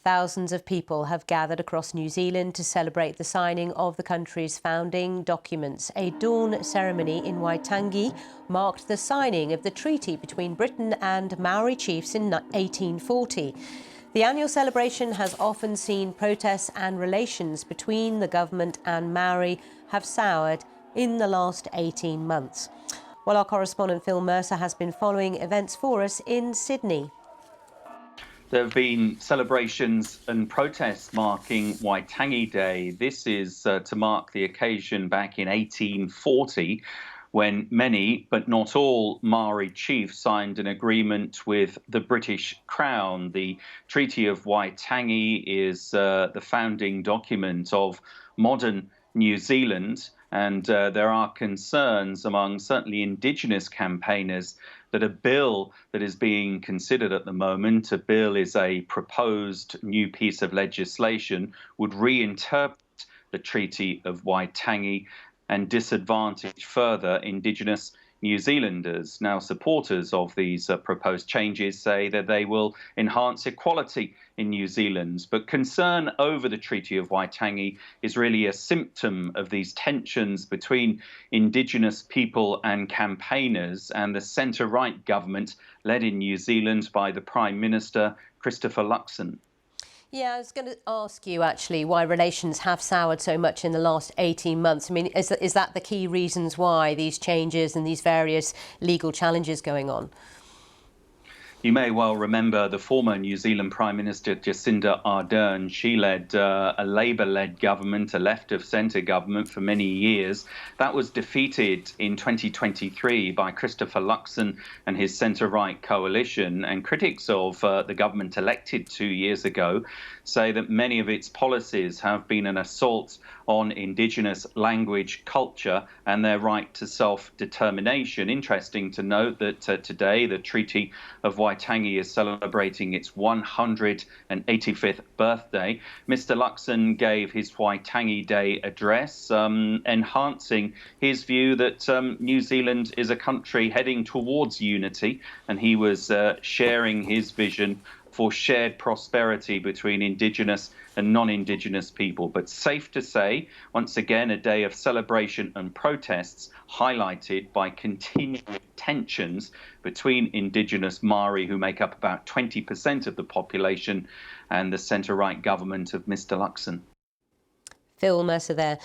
Thousands of people have gathered across New Zealand to celebrate the signing of the country's founding documents. A dawn ceremony in Waitangi marked the signing of the treaty between Britain and Māori chiefs in 1840. The annual celebration has often seen protests, and relations between the government and Māori have soured in the last 18 months. Well, our correspondent Phil Mercer has been following events for us in Sydney. There have been celebrations and protests marking Waitangi Day. This is to mark the occasion back in 1840 when many, but not all, Māori chiefs signed an agreement with the British Crown. The Treaty of Waitangi is the founding document of modern New Zealand, and there are concerns among certainly Indigenous campaigners that a bill that is being considered at the moment, a bill is a proposed new piece of legislation, would reinterpret the Treaty of Waitangi and disadvantage further Indigenous New Zealanders. Now, supporters of these proposed changes say that they will enhance equality in New Zealand, but concern over the Treaty of Waitangi is really a symptom of these tensions between Indigenous people and campaigners and the centre-right government led in New Zealand by the Prime Minister Christopher Luxon. Yeah, I was going to ask you actually why relations have soured so much in the last 18 months. I mean, is that the key reasons why these changes and these various legal challenges going on? You may well remember the former New Zealand Prime Minister Jacinda Ardern. She led a Labour-led government, a left-of-centre government for many years. That was defeated in 2023 by Christopher Luxon and his centre-right coalition. And critics of the government elected 2 years ago say that many of its policies have been an assault on Indigenous language, culture and their right to self-determination. Interesting to note that today the Treaty of Waitangi is celebrating its 185th birthday. Mr. Luxon gave his Waitangi Day address, enhancing his view that New Zealand is a country heading towards unity, and he was sharing his vision for shared prosperity between Indigenous and non-Indigenous people. But safe to say, once again, a day of celebration and protests highlighted by continued tensions between Indigenous Māori, who make up about 20% of the population, and the centre-right government of Mr. Luxon. Phil Mercer there.